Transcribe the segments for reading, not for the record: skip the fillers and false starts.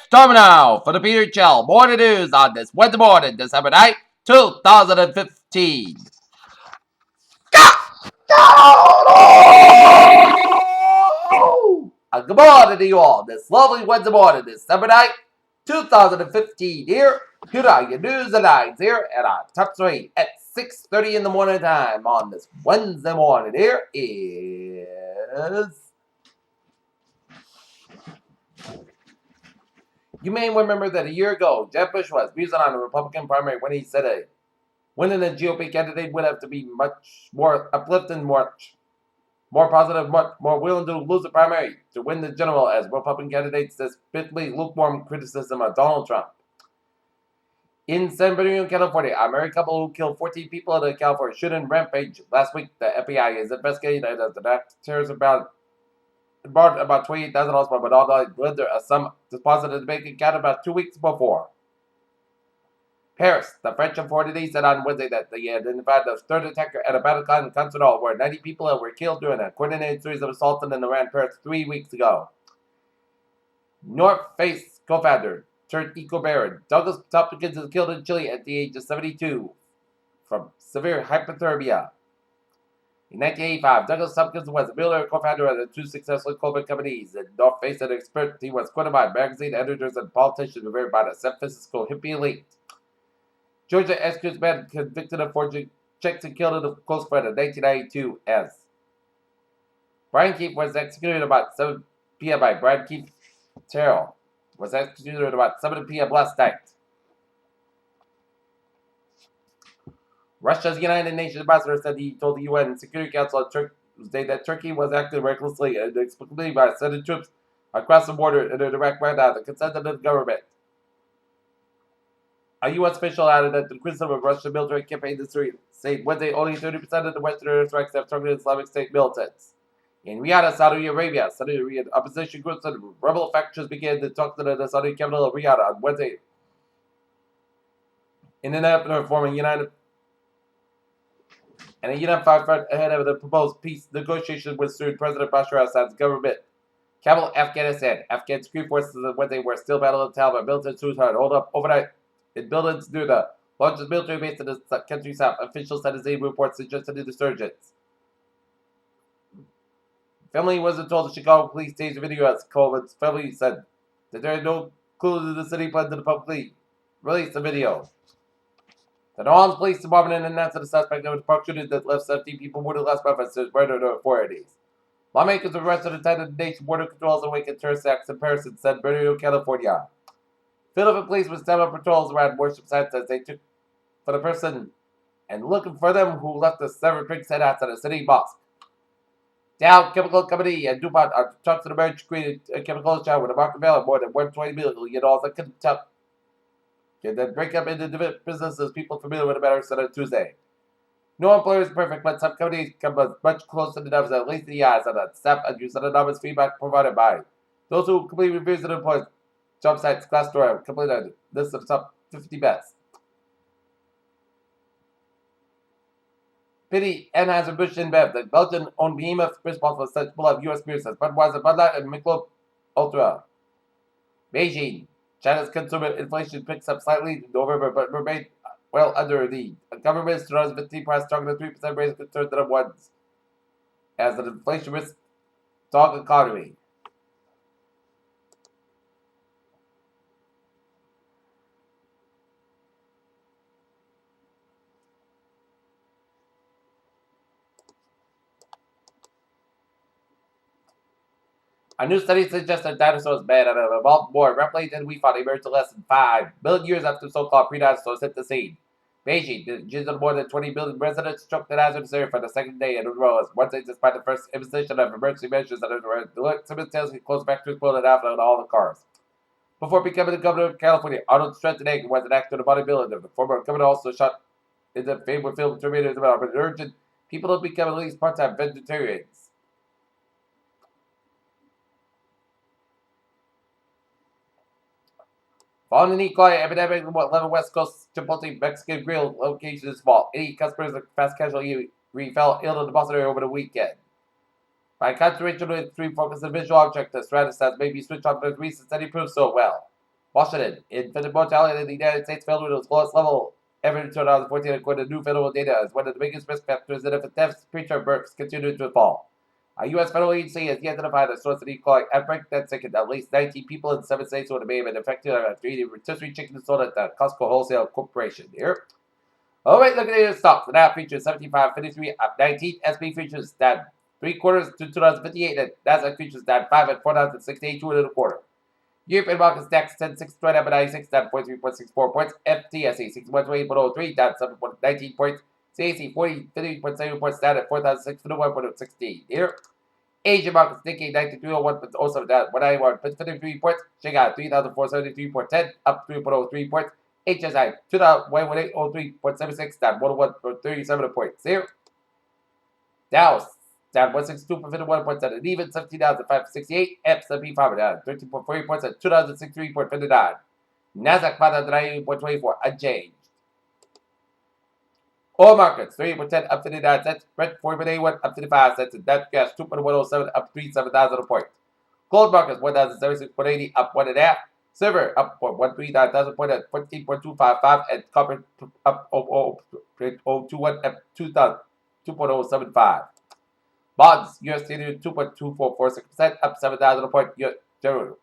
Time now for the Peter Chill morning news on this Wednesday morning, December 9th, 2015. Good morning to you all. This lovely Wednesday morning, December 9th, 2015 here. Here are your news and lines here at our top 3 at 6:30 in the morning time on this Wednesday morning. Here is... You may remember that a year ago, Jeb Bush was musing on the Republican primary when he said winning a GOP candidate would have to be much more uplifting, much more positive, much more willing to lose the primary to win the general as Republican candidates despitefully lukewarm criticism of Donald Trump. In San Bernardino, California, a married couple who killed 14 people at a California shooting rampage last week, the FBI is investigating as the terrorists brought about $28,000 from Madonna with a sum deposited in the bank account about 2 weeks before. Paris, the French authorities said on Wednesday that they identified the third attacker at a Bataclan concert hall where 90 people were killed during a coordinated series of assaults in and around Paris 3 weeks ago. North Face co-founder turned eco-baron Douglas Tompkins was killed in Chile at the age of 72 from severe hypothermia. In 1985, Douglas Tompkins was a millionaire co-founder of the two successful COVID companies. And North Face an expert, he was quoted by magazine editors and politicians revered by the San Francisco hippie elite. Georgia executed man convicted of forging checks and killed a close friend in 1992 as Brian Keefe was executed about 7 p.m. by Brian Keefe Terrell was executed at about 7 p.m. last night. Russia's United Nations ambassador said he told the UN Security Council on Tuesday that Turkey was acting recklessly and inexplicably by sending troops across the border in a direct without the consent of the government. A U.S. official added that the criticism of Russian military campaign this week said Wednesday only 30% of the Western airstrikes have targeted Islamic State militants. In Riyadh, Saudi Arabia, opposition groups and rebel factions began to talk to the Saudi capital of Riyadh on Wednesday in an effort to form a united front ahead of the proposed peace negotiations with Syrian President Bashar Assad's government. Kabul, Afghanistan. Afghan security forces on Wednesday were still battling the Taliban militants who had hold up overnight in buildings near the largest military base in the country's south. Officials said the reports suggested the insurgents. Family wasn't told the Chicago police staged a video as Coleman's family said that there are no clues to the city planned to publicly release the video. The New Orleans Police Department announced that the suspect of the park shooting that left 17 people wounded last month has murdered the authorities. Lawmakers arrested and tightened the nation's border controls and awakened terrorist attacks in Paris and San Bernardino, California. Philadelphia police were set up patrols around worship sites as they took for the person and looking for them who left the severed pig head outside the city mosque. Dow Chemical Company and DuPont are trucks in America created a chemical shower with a market value of more than $120 million that can then break up into different businesses people familiar with the matter said on Tuesday. No employer is perfect, but some companies come much closer to numbers, at least in the eyes of the staff, and use anonymous feedback provided by those who completely reviews and employees. Job sites Glassdoor have completed a list of top 50 best. Pity Anheuser-Busch InBev, the Belgian-owned behemoth responsible for such full of U.S. beers as Budweiser, Bud Light, and Michelob Ultra. Beijing. China's consumer inflation picks up slightly in November, but remained well under the government's 2015 price target of 3% raise concerned to the ones as an inflation risk dog economy. A new study suggests that dinosaurs may have evolved more rapidly than we thought, emerged less than 5 million years after so-called pre-dinosaurs hit the scene. Beijing, the region of more than 20 million residents, struck the hazard area for the second day in a row as Wednesday, despite the first imposition of emergency measures that are simultaneously closed factories pulled it out of all the cars. Before becoming the governor of California, Arnold Schwarzenegger was an actor in bodybuilding. The former governor also shot in the famed film Terminator, but urging people to become at least part-time vegetarians. Following an E. coli epidemic in 11 West Coast Chipotle Mexican grill locations this fall, 80 customers of fast casual eatery fell ill in the Boston area over the weekend. By concentration with 3 focus on visual object, the stratus may be switched on for reasons that he proved so well. Washington. Infant mortality in the United States fell to its lowest level ever in 2014, according to new federal data, as one of the biggest risk factors that if deaths, preterm births continue to fall. A U.S. federal agency has identified a source of the E. coli outbreak that sickened at least 19 people in 7 states who may have been affected after eating rotisserie chicken sold at the Costco Wholesale Corporation. Here. All right, look at the stocks. The Dow features 75.53 up 19. SP features down 3 quarters to 2058, and Nasdaq features down 5 at 4,068, 2 and a quarter. European markets DAX 10,620 up 96, down 43.64 points. FTSE 6128.03, down 7.19 points. CAC 40.53.7 points, down at 4,651.16. Here. Asian markets Nikkei 93.01.07 down 191.53 points. Shanghai 3,473.10 up 3.03 points. HSI 2,118.03.76 down 101.37 points. Here. Dow down 162.51 points at an even 17,568. S&P 500 down 13.40 points at 2,063.59. Nasdaq 598.24 unchanged. Oil markets 38.10 up 59 cents. Brent 4.81 up 55 cents. And natural gas 2.107 up 37,000 a point. Gold markets 1,076.80 up 1.5. Silver up 139,000 point at 14.255, and copper up 0.021 at 2.075. Bonds USD 2.2446% up 7,000 a point. German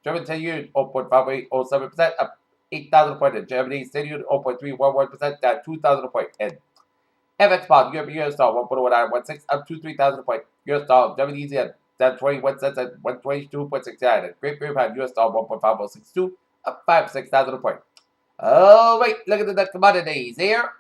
10-year 0.5807% up 8,000 a point. And Germany 10-year 0.311% down 2,000 a point. And FX bond US dollar 1.1916 up 23,000 a point. US dollar Japanese yen down 21 cents at 122.69. And Great Britain pound US dollar 1.5062 up 6,000 a point. Oh wait, look at the commodities here.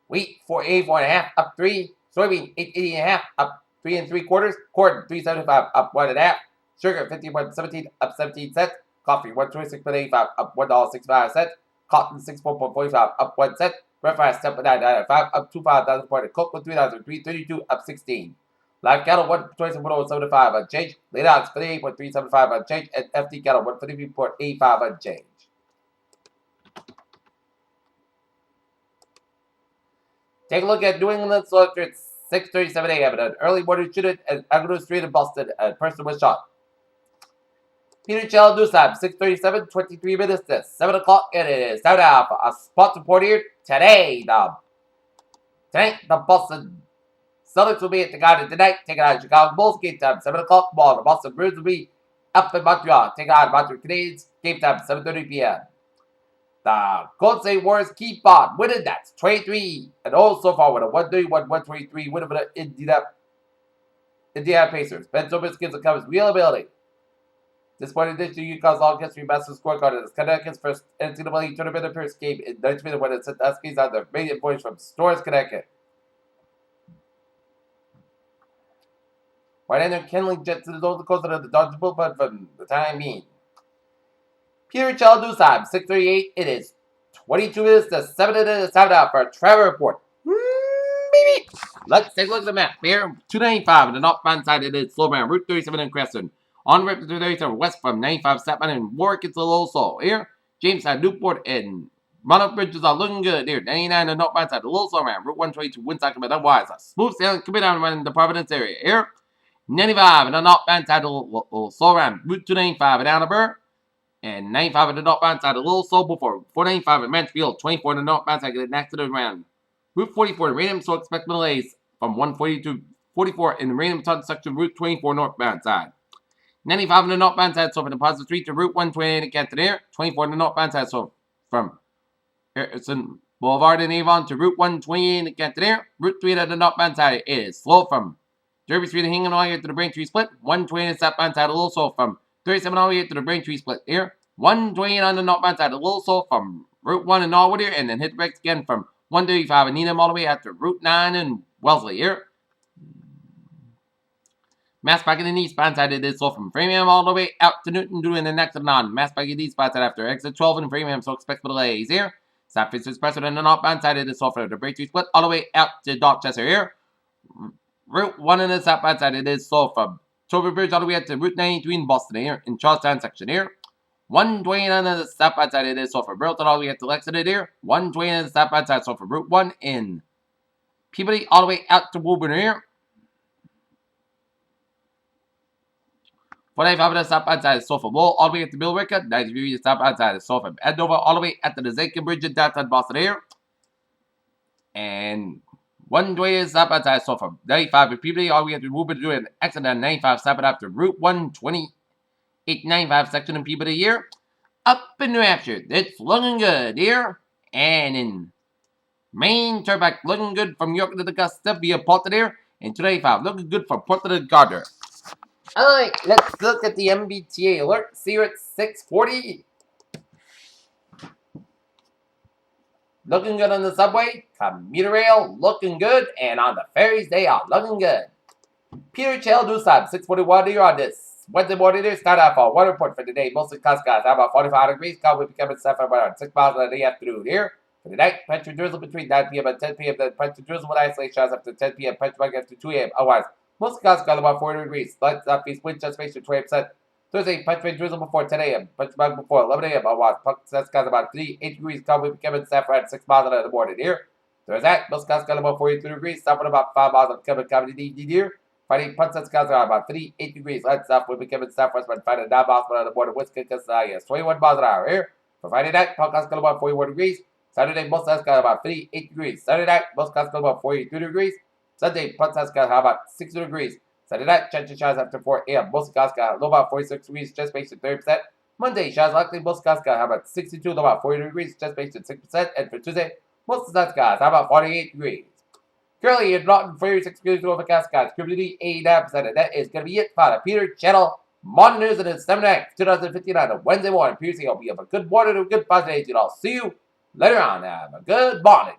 Wheat 4.84.5 up 3. Soybean 8.80.5 up 3 3/4. Corn 3.75 up 1.5. Sugar 51.17 up 17 cents. Coffee 126.85 up $1.65. Cotton 64.45 up 1 cent. Refined 7.995 up 25,000 points. Cocoa 3,332 up 16. Live cattle 127.75 unchanged. Laid ox 38.375 unchanged. And FD cattle 153.85 unchanged. Take a look at New England Electric 6:37 a.m. in an early morning shooting at Avenue Street in Boston. A person was shot. Peter Chell News Time, 6:37, 23 minutes to 7 o'clock. It is time now for a sports report here. Tonight, the Boston Celtics will be at the Garden tonight, taking on Chicago Bulls. Game time, 7 o'clock. The Boston Bruins will be up in Montreal, taking on Montreal Canadiens. Game time, 7:30 p.m. The Golden State Warriors keep on winning. That's 23 and all so far with a 131-123 win over the Indiana Pacers. Ben Simmons gives the Cubs real ability. This point in addition to UConn's long history master scorecard is Connecticut's first NCAA tournament appearance game in 9th minute when it sent the Huskies on their maiden voyage from Storrs, Connecticut. Right-hander Kenley jets to the North Dakota to the Dodger bullpen for the time being. Peter Chell News Time, 6:38. It is 22 minutes to 7 minutes. Time now for a travel report. Baby. Let's take a look at the map here. 295 on the northbound side, it is Slowman, Route 37 in Crescent. On Route 37 west from 95 Statman and Warwick, it's a little slow. Here, Jamestown, Newport, and Monarch Bridges are looking good. Here, 99 on the northbound side, a little slow man. Route 122, Woonsocket, but otherwise, a smooth sailing coming down in the Providence area. Here, 95 on the northbound side, a little slow around. Route 295 in Attleboro. And 95 on the northbound side, a little slow before 495 at Mansfield, 24 on the northbound side, get an accident around. Route 44 in Raynham, so expect delays from 140 to 44 in the Raynham Tunnel section, Route 24 northbound side. 95 on the northbound side, so from the Positive Street to Route 128 in Canton Air. 24 on the northbound side, so from Harrison Boulevard in Avon to Route 128 in Canton Air. Route 3 on the northbound side is slow from Derby Street in Hingham all the way to the Braintree Split. 120 on the southbound side, a little slow from 37 all the way to the Braintree Split here. 120 on the northbound side, a little slow from Route 1 in Norwood here, and then hit the brakes again from 135 in Needham all the way out to Route 9 in Wellesley here. Mass back in the eastbound side, it is slow from Framingham all the way out to Newton doing the next and on. Mass back in the eastbound side after exit 12 in Framingham, so expect delays here. South Fisher Express on the northbound side, it is slow from the Braintree Split all the way out to Dorchester here. Route 1 on the southbound side, it is slow from Toby Bridge all the way out to Route 93 in Boston here, in Charlestown section here. 120 on the southbound side, it is slow from Burlington all the way out to Lexington here. 120 on the southbound side, slow from Route 1 in Peabody all the way out to Woburn here. 45 minutes stop outside the Sofa Bowl, all the way at the Billerica. 90 degrees stop outside the Sofa Andover, all the way at the Zakin Bridge in downtown Boston here. And 120 stop outside Sofa 95 at Peabody, all the way at the Woburn doing an exit on 95 stopping after Route 12895 section in Peabody here. Up in New Hampshire, it's looking good here. And in Maine, Turnback looking good from York to the Augusta via Portland here. And 295 looking good from Portland to Gardner. Alright, let's look at the MBTA alert. See you at 6:40. Looking good on the subway. Commuter rail looking good. And on the ferries, they are looking good. Peter Chail do stop 6:41 here on this Wednesday morning. There start off our weather report for today. Mostly clouds, about 45 degrees. Cloud will become itself around 6 miles in the afternoon here. For the night, Petro drizzle between 9 p.m. and 10 p.m. Then Petro drizzle with isolated showers after 10 p.m. Petro bug after 2 a.m. Otherwise, most clouds got about 40 degrees. Slight southeast wind just makes 20%. Thursday, Petro drizzle before 10 a.m. Petro bug before 11 a.m. Otherwise, Puck got about 8 degrees. Cloud will become itself around 6 miles in the morning here. Thursday, most clouds got about 42 degrees. Stopping about 5 miles of Kevin Comedy here. Friday, Princess skies are about 38 degrees. Lights off will be Kevin Southwest, but Friday, 9 miles per hour on the border. Wisconsin, yes, 21 miles an hour here. For Friday night, Podcast got about 41 degrees. Saturday, most skies got about 38 degrees. Saturday night, most skies got about 42 degrees. Sunday, Princess skies have about 60 degrees. Saturday night, chance of showers after 4 a.m. Most skies got low about 46 degrees, just based at 30%. Monday, showers likely. Most skies got about 62, low about 40 degrees, just based at 6%. And for Tuesday, most of the skies have about 48 degrees. Currently, in Norton, 46 degrees overcast skies. Humidity 89%. And that is going to be it for the Peter Channel Morning News. And it's 7 2015 on a Wednesday morning. Peter, I hope you have a good morning and a good positive day. And I'll see you later on. Have a good morning.